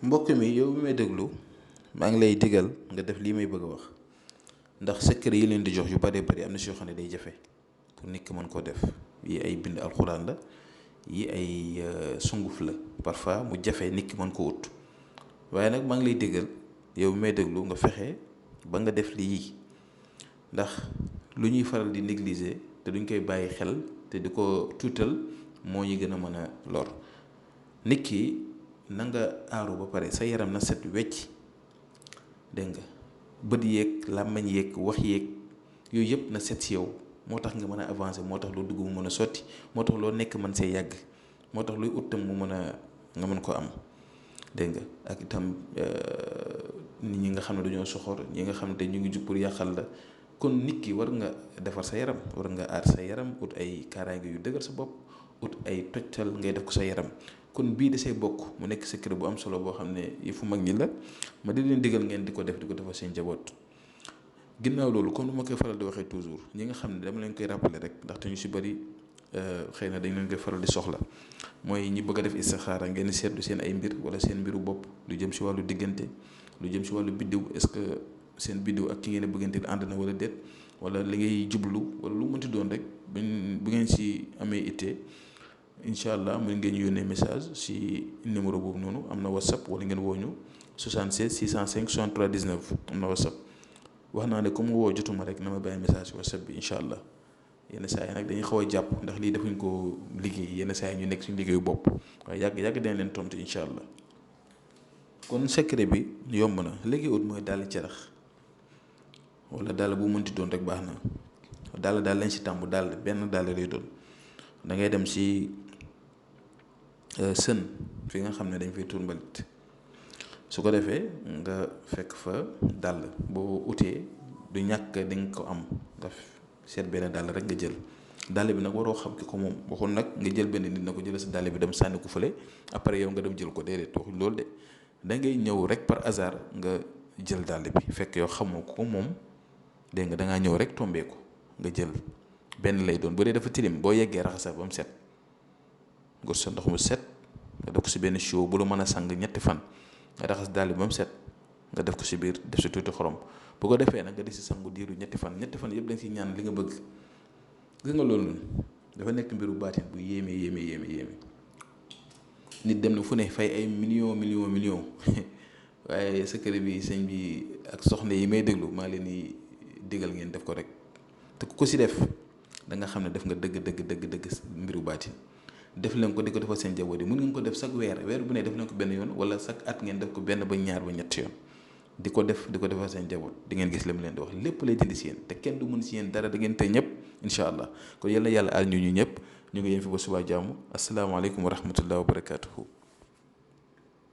mbokk mi yow mi may déglu maa ngi lay digal nga def lii may bëgg a wax ndax secret yi leen di jox yu bëree bëri am na si yoo xam ne day jafe pour nit ki mën koo def yi ay bind alxuraan la yi ay sunguf la parfois mu jafe nit ki mën ko ut waaye nag maa ngi lay digal yow mi may déglu nga fexe ba nga def lii ndax lu ñuy faral di négliger te duñ koy bàyyi xel te di ko tuutal moo ñu gën a mën a lor nit ki na nga aaru ba pare sa yaram na set wecc dégg nga bët yeeg làmmañ yeeg wax yeeg yooyu yëpp na set si yow moo tax nga mën a avancer moo tax loo dugg mu mën a sotti moo tax loo nekk mën see yàgg moo tax luy ut tam mu mën a nga mën ko am dégg nga ak itam nit ñi nga xam ne dañoo soxor ñi nga xam ne ñu ngi jug pour yàqal la kon nit ki war nga defar sa yaram war nga aar sa yaram ut ay kaaraange yu dëgër sa bopp ut ay tojtal ngay def ko sa yaram kon bii da see bokk mu nekk secret bu am solo boo xam ne yëfu mag ñi la ma di leen digal ngeen di ko defal seen njaboot. ginnaaw loolu comme ni ma koy faral di waxee toujours ñi nga xam ne dama leen koy rappeler rek ndaxte ñu si bëri xëy na dañ leen koy faral di soxla mooy ñi bëgg a def istixaara ngeen seetlu seen ay mbir wala seen mbiru bopp lu jëm si wàllu diggante lu jëm si wàllu biddiw est-ce que seen biddiw ak ki ngeen a bëggante ànd na wala déet wala li ngay jublu wala lu mënti doon rek bu ngeen si amee ittee incha allah mën ngeen yónnee message si numéro boobu noonu am na whatsapp wala ngeen woo ñu 76 605 63 19 am na whatsapp wax naa ne comme woo jotuma rek na ma bàyyi message si whatsapp bi incha allah yenn saa yi nag dañuy xaw a jàpp ndax lii defuñ ko liggéey yenn saa yi ñu nekk suñu liggéeyu bopp waaye yàgg dañ leen tontu incha allah kon secret bi yomb na léegi ut mooy dàll carax wala dàll bu mënti doon rek baax na dàll lañ si tàmbu dàll benn dàll lay doon da ngay dem si sën fi nga xam ne dañ fay tuur mbalit su ko defee nga fekk fa dàll boo utee du ñàkk di nga ko am nga seet benn dàll rek nga jël dàll bi nag waroo xam ki ko moom waxul nag nga jël benn nit na ko jël sa dàll bi dem sànni ko fële après yow nga dem jël ko déedéet waxuñ loolu de da ngay ñëw rek par hasard nga jël dàll bi fekk yow xamoo ko moom dégg nga da ngaa ñëw rek tombee ko nga jël benn lay doon bu dee dafa tilim boo yeggee raxasa ba mu set gur sa ndox mu set nga def ko si benn show bu la mën a sang ñetti fan nga raxas dàll bi ba mu set nga def ko si biir def si tuuti xorom bu ko defee nag nga di si sangu diiru ñetti fan yëpp dañ si ñaan li nga bëgg gis nga loolu noonu dafa nekk mbiru baatin bu yéeme nit dem na fu ne fay ay millions waaye secret bi sëñ bi ak soxna yi may déglu maa leen di digal ngeen def ko rek te ku ko si def da nga xam ne def nga dëgg mbiru baatin def leen ko di ko defal seen njaboot yi mun ngeen ko def chaque weer bu ne def leen ko benn yoon wala chaque at ngeen def ko benn ba ñaar ba ñetti yoon di ko defal seen njaboot di ngeen gis li mu leen di wax lépp lay dindi si yéen te kenn du mën si yéen dara da ngeen tey ñëpp incha allah kon yàlla aar ñu ñëpp ñu ngi yem fi ba subaa jàmm asalaamaaleykum wa rahmatullah wa barakaatuhu.